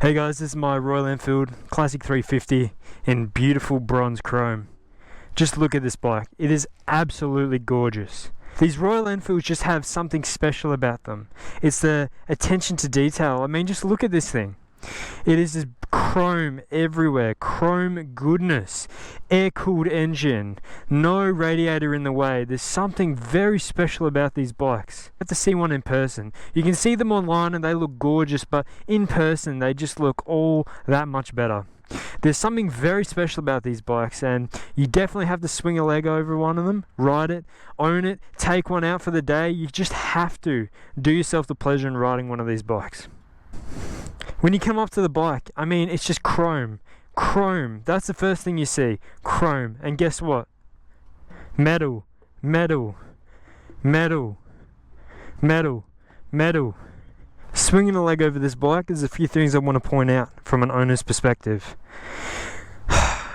Hey guys, this is my Royal Enfield Classic 350 in beautiful bronze chrome. Just look at this bike. It is absolutely gorgeous. These Royal Enfields just have something special about them. It's the attention to detail. I mean, just look at this thing. It is just chrome everywhere, chrome goodness, air-cooled engine, no radiator in the way. There's something very special about these bikes. You have to see one in person. You can see them online and they look gorgeous, but in person they just look all that much better. There's something very special about these bikes, and you definitely have to swing a leg over one of them, ride it, own it, take one out for the day. You just have to do yourself the pleasure in riding one of these bikes. When you come up to the bike, I mean, it's just chrome. Chrome. That's the first thing you see. Chrome. And guess what? Metal. Metal. Metal. Metal. Metal. Swinging a leg over this bike, there's a few things I want to point out from an owner's perspective.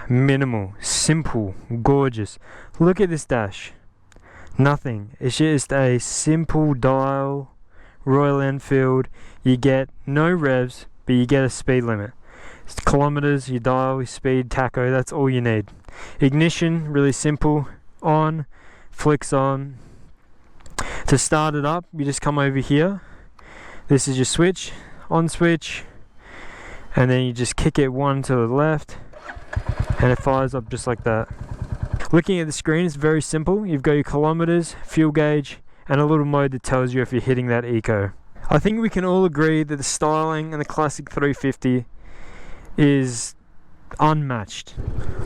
Minimal. Simple. Gorgeous. Look at this dash. Nothing. It's just a simple dial Royal Enfield. You get no revs, but you get a speed limit. It's kilometers, you dial, your speed, tacho, that's all you need. Ignition, really simple. On, flicks on. To start it up, you just come over here. This is your switch, on switch, and then you just kick it one to the left, and it fires up just like that. Looking at the screen, it's very simple. You've got your kilometers, fuel gauge, and a little mode that tells you if you're hitting that eco. I think we can all agree that the styling and the Classic 350 is unmatched.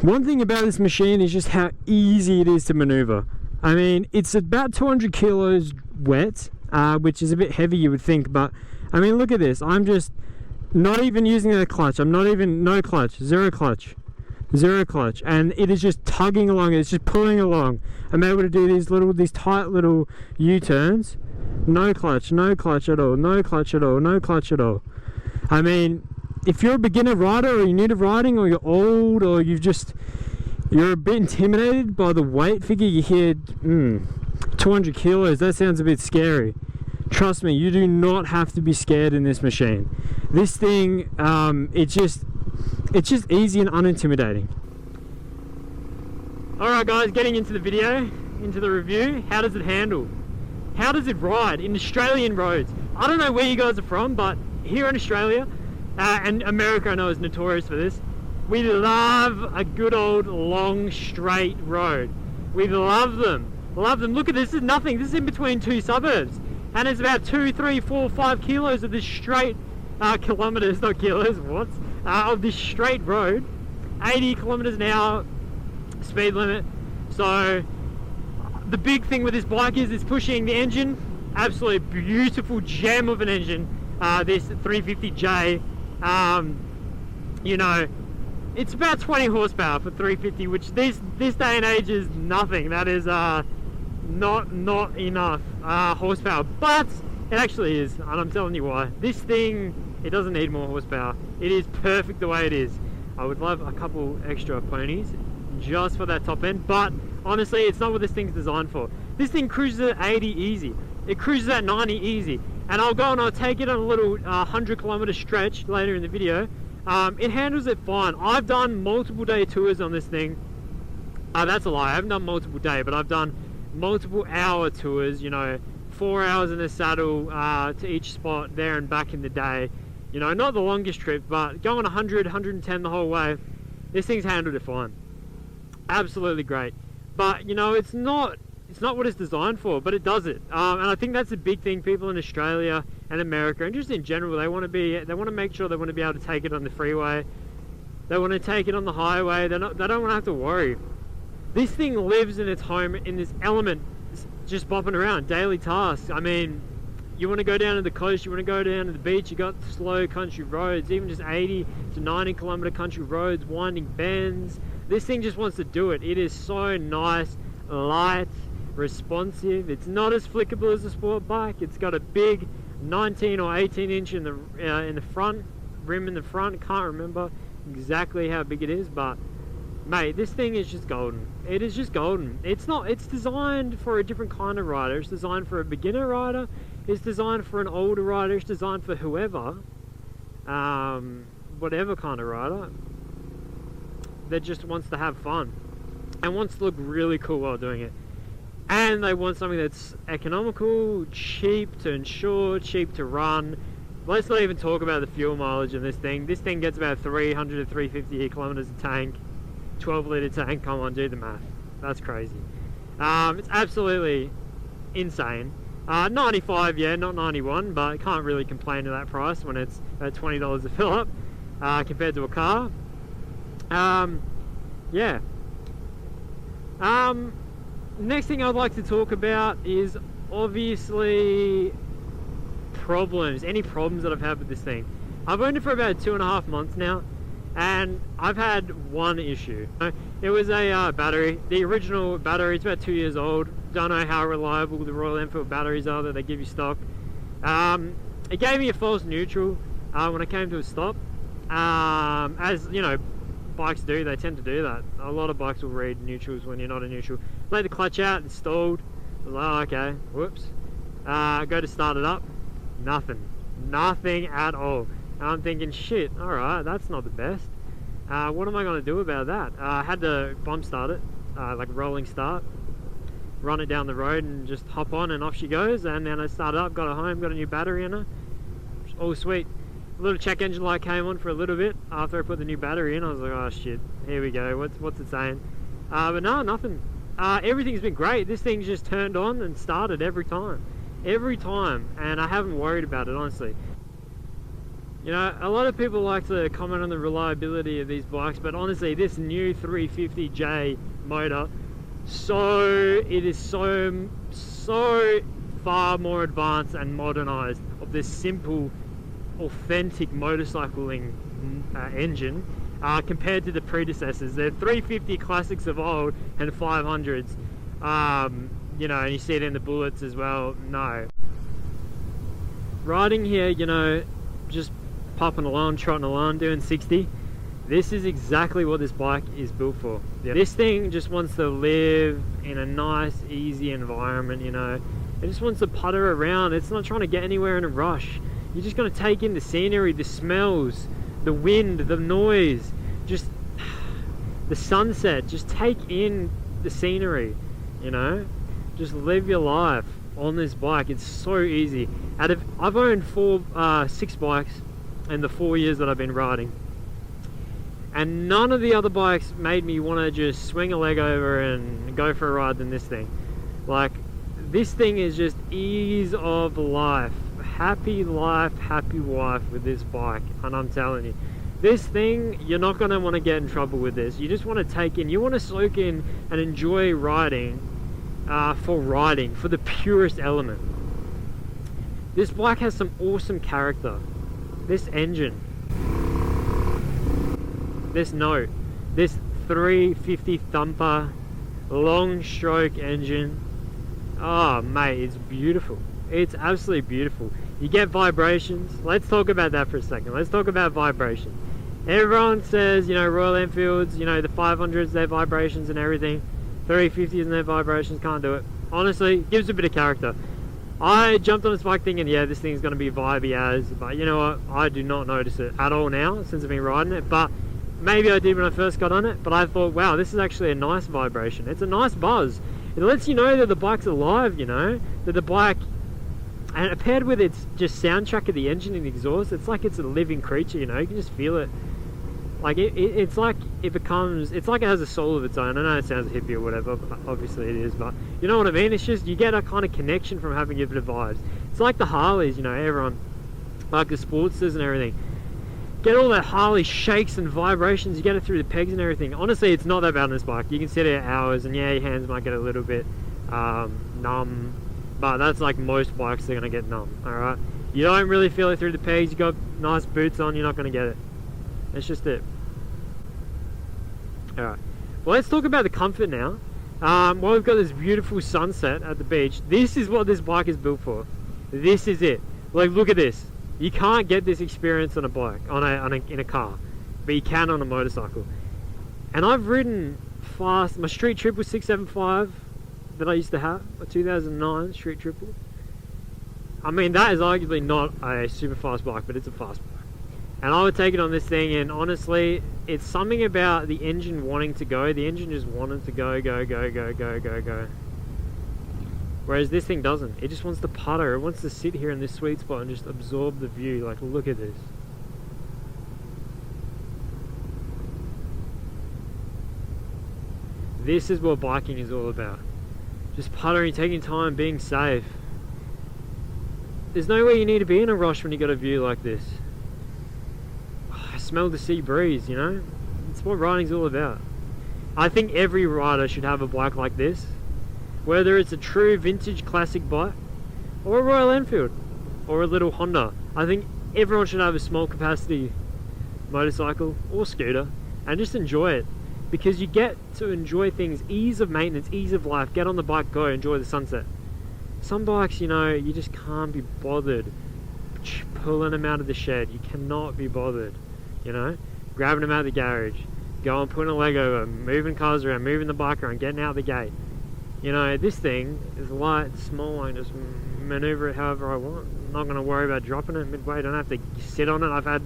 One thing about this machine is just how easy it is to maneuver. I mean, it's about 200 kilos wet, which is a bit heavy you would think, but I mean, look at this. I'm just not even using the clutch. I'm not even, no clutch, zero clutch. Zero clutch, and it is just tugging along. It's just pulling along. I'm able to do these tight little U-turns. No clutch at all, no clutch at all, no clutch at all. I mean, if you're a beginner rider, or you're new to riding, or you're old, or you're a bit intimidated by the weight figure, you hear 200 kilos, that sounds a bit scary. Trust me, you do not have to be scared in this machine. This thing, it's just easy and unintimidating. Alright guys, getting into the video, into the review. How does it handle? How does it ride in Australian roads? I don't know where you guys are from, but here in Australia, and America I know is notorious for this, we love a good old long straight road. We love them. Love them. Look at this, this is nothing. This is in between two suburbs. And it's about 2, 3, 4, 5 kilos of this straight, kilometers, not kilos, what? Of this straight road, 80 kilometers an hour speed limit. So the big thing with this bike is it's pushing the engine. Absolutely beautiful gem of an engine, this 350J. You know, it's about 20 horsepower for 350, which this day and age is nothing. That is not enough horsepower, but it actually is, and I'm telling you why. This thing, it doesn't need more horsepower. It is perfect the way it is. I would love a couple extra ponies just for that top end, but honestly, it's not what this thing's designed for. This thing cruises at 80 easy. It cruises at 90 easy. And I'll go and I'll take it on a little 100 kilometer stretch later in the video. It handles it fine. I've done multiple day tours on this thing. That's a lie. I haven't done multiple day, but I've done multiple hour tours, you know, 4 hours in the saddle to each spot there and back in the day. You know, not the longest trip, but going 100, 110 the whole way. This thing's handled it fine. Absolutely great. But, you know, it's not what it's designed for, but it does it. And I think that's a big thing. People in Australia and America, and just in general, they want to make sure they want to be able to take it on the freeway. They want to take it on the highway. They don't want to have to worry. This thing lives in its home, in this element, just bopping around, daily tasks. I mean, you want to go down to the coast, you want to go down to the beach, you got slow country roads, even just 80 to 90 kilometer country roads, winding bends. This thing just wants to do it. It is so nice, light, responsive. It's not as flickable as a sport bike. It's got a big 19 or 18 inch in the front, rim in the front. Can't remember exactly how big it is, but mate, this thing is just golden. It is just golden. It's designed for a different kind of rider. It's designed for a beginner rider. It's designed for an older rider. It's designed for whoever. whatever kind of rider that just wants to have fun and wants to look really cool while doing it. And they want something that's economical, cheap to insure, cheap to run. Let's not even talk about the fuel mileage in this thing. This thing gets about 300 to 350 kilometers a tank, 12 litre tank. Come on, do the math. That's crazy. It's absolutely insane. 95, yeah, not 91, but I can't really complain to that price when it's $20 a fill up compared to a car. Yeah. Next thing I'd like to talk about is obviously problems. Any problems that I've had with this thing. I've owned it for about 2.5 months now, and I've had one issue. It was a battery. The original battery, it's about 2 years old. Don't know how reliable the Royal Enfield batteries are that they give you stock. It gave me a false neutral when I came to a stop. As you know, bikes do, they tend to do that. A lot of bikes will read neutrals when you're not in neutral. Let the clutch out, installed. I was like, oh, okay, whoops. Go to start it up, nothing at all. And I'm thinking, shit, alright, that's not the best. What am I going to do about that? I had to bump start it, like rolling start, run it down the road and just hop on and off she goes. And then I started up, got her home, got a new battery in her. All sweet. A little check engine light came on for a little bit after I put the new battery in. I was like, oh shit, here we go, what's it saying? But no, nothing. Everything's been great. This thing's just turned on and started every time, and I haven't worried about it, honestly. You know, a lot of people like to comment on the reliability of these bikes, but honestly, this new 350J motor, it is so far more advanced and modernized of this simple, authentic motorcycling engine compared to the predecessors. They're 350 classics of old and 500s, you know, and you see it in the bullets as well. No, riding here, you know, just popping along, trotting along, doing 60, this is exactly what this bike is built for. Yeah. This thing just wants to live in a nice, easy environment, you know. It just wants to putter around. It's not trying to get anywhere in a rush. You're just going to take in the scenery, the smells, the wind, the noise, just the sunset. Just take in the scenery, you know. Just live your life on this bike. It's so easy. I've owned 6 bikes in the 4 years that I've been riding, and none of the other bikes made me want to just swing a leg over and go for a ride than this thing. Like, this thing is just ease of life. Happy life, happy wife with this bike. And I'm telling you, this thing, you're not going to want to get in trouble with this. You just want to take in, you want to soak in and enjoy riding for the purest element. This bike has some awesome character. This engine, this note, this 350 thumper, long stroke engine. Oh mate, it's beautiful. It's absolutely beautiful. You get vibrations. Let's talk about that for a second. Let's talk about vibrations. Everyone says, you know, Royal Enfields, you know, the 500s, their vibrations and everything. 350s and their vibrations, can't do it. Honestly, gives a bit of character. I jumped on this bike thinking, yeah, this thing's going to be vibey as, but you know what, I do not notice it at all now since I've been riding it. But maybe I did when I first got on it, but I thought, wow, this is actually a nice vibration. It's a nice buzz. It lets you know that the bike's alive, you know, that the bike, and paired with its just soundtrack of the engine and the exhaust, it's like it's a living creature, you know. You can just feel it. Like it's like it's like it has a soul of its own. I know it sounds hippie or whatever, but obviously it is, but you know what I mean? It's just, you get a kind of connection from having a bit of vibes. It's like the Harleys, you know, everyone, like the Sportsters and everything. Get all that Harley shakes and vibrations, you get it through the pegs and everything. Honestly, it's not that bad on this bike. You can sit there hours and yeah, your hands might get a little bit numb, but that's like most bikes, they're going to get numb, alright? You don't really feel it through the pegs, you got nice boots on, you're not going to get it. That's just it. Alright, well, let's talk about the comfort now. Well, we've got this beautiful sunset at the beach. This is what this bike is built for. This is it. Like, look at this. You can't get this experience on a bike, in a car, but you can on a motorcycle. And I've ridden fast. My street trip was 675 that I used to have, a 2009 street triple. I mean, that is arguably not a super fast bike, but it's a fast bike. And I would take it on this thing, and honestly, it's something about the engine wanting to go. The engine just wanted to go, go, go, go, go, go, go. Whereas this thing doesn't. It just wants to putter. It wants to sit here in this sweet spot and just absorb the view. Like, look at this. This is what biking is all about. Just puttering, taking time, being safe. There's nowhere you need to be in a rush when you got a view like this. I smell the sea breeze, you know? It's what riding's all about. I think every rider should have a bike like this. Whether it's a true vintage classic bike, or a Royal Enfield, or a little Honda. I think everyone should have a small capacity motorcycle or scooter and just enjoy it. Because you get to enjoy things, ease of maintenance, ease of life, get on the bike, go, enjoy the sunset. Some bikes, you know, you just can't be bothered pulling them out of the shed. You cannot be bothered, you know, grabbing them out of the garage, going, putting a leg over, moving cars around, moving the bike around, getting out the gate. You know, this thing is light, small, I can just maneuver it however I want. I'm not going to worry about dropping it midway. I don't have to sit on it. I've had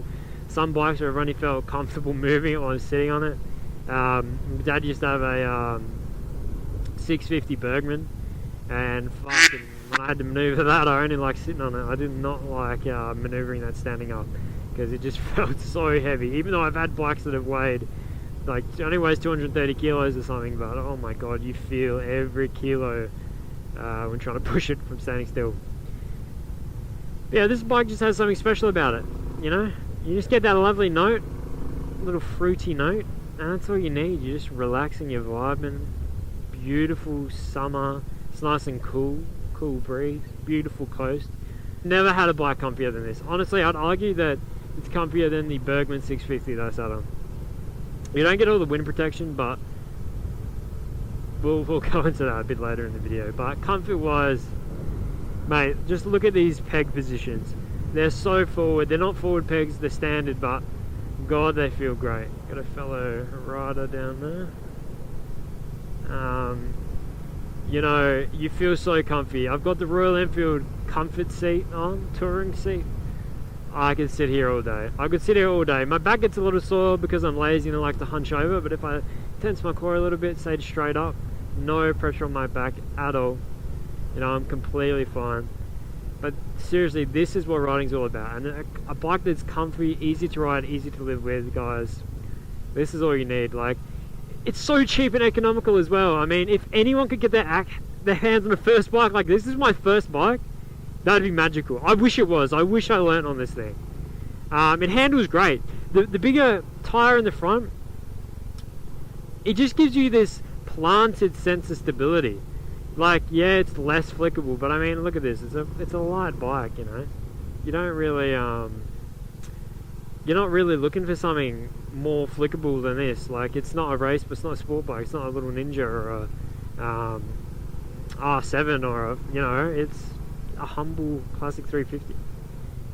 some bikes where I've only felt comfortable moving it while I'm sitting on it. Dad used to have a 650 Bergman, and fucking when I had to maneuver that, I only liked sitting on it. I did not like maneuvering that standing up, because it just felt so heavy. Even though I've had bikes that have weighed, like, it only weighs 230 kilos or something, but oh my god, you feel every kilo when trying to push it from standing still. But yeah, this bike just has something special about it, you know? You just get that lovely note, little fruity note, and that's all you need. You're just relaxing, you're vibing. Beautiful summer, it's nice and cool, cool breeze, beautiful coast. Never had a bike comfier than this. Honestly, I'd argue that it's comfier than the Bergman 650 that I sat on. You don't get all the wind protection, but we'll go into that a bit later in the video. But comfort wise, mate, just look at these peg positions. They're so forward. They're not forward pegs, they're standard, but god, they feel great. Got a fellow rider down there. You know, you feel so comfy. I've got the Royal Enfield comfort seat on, touring seat. I could sit here all day. I could sit here all day. My back gets a little sore because I'm lazy and I like to hunch over, but if I tense my core a little bit, stay straight up, no pressure on my back at all, you know, I'm completely fine. But seriously, this is what riding's all about. And a bike that's comfy, easy to ride, easy to live with, guys, this is all you need. Like, it's so cheap and economical as well. I mean, if anyone could get their hands on a first bike like this is my first bike, that'd be magical. I wish it was. I wish I learnt on this thing. It handles great. The bigger tyre in the front, it just gives you this planted sense of stability. Like, yeah, it's less flickable, but I mean, look at this. It's a light bike, you know. You don't really you're not really looking for something more flickable than this. Like, it's not a race, but it's not a sport bike. It's not a little Ninja or a R7 or a, you know, it's a humble classic 350.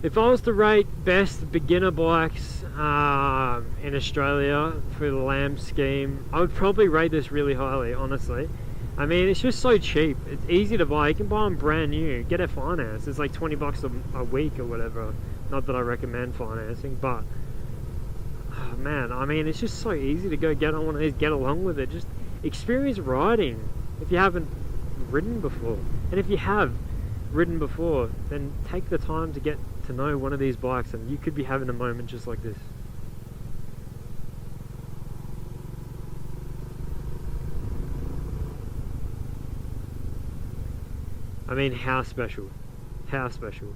If I was to rate best beginner bikes in Australia for the Lamb scheme, I would probably rate this really highly, honestly. I mean, it's just so cheap. It's easy to buy. You can buy them brand new. Get it financed. It's like 20 bucks a week or whatever. Not that I recommend financing, but oh man, I mean, it's just so easy to go get on one of these, get along with it. Just experience riding if you haven't ridden before. And if you have ridden before, then take the time to get to know one of these bikes, and you could be having a moment just like this. I mean, how special? How special?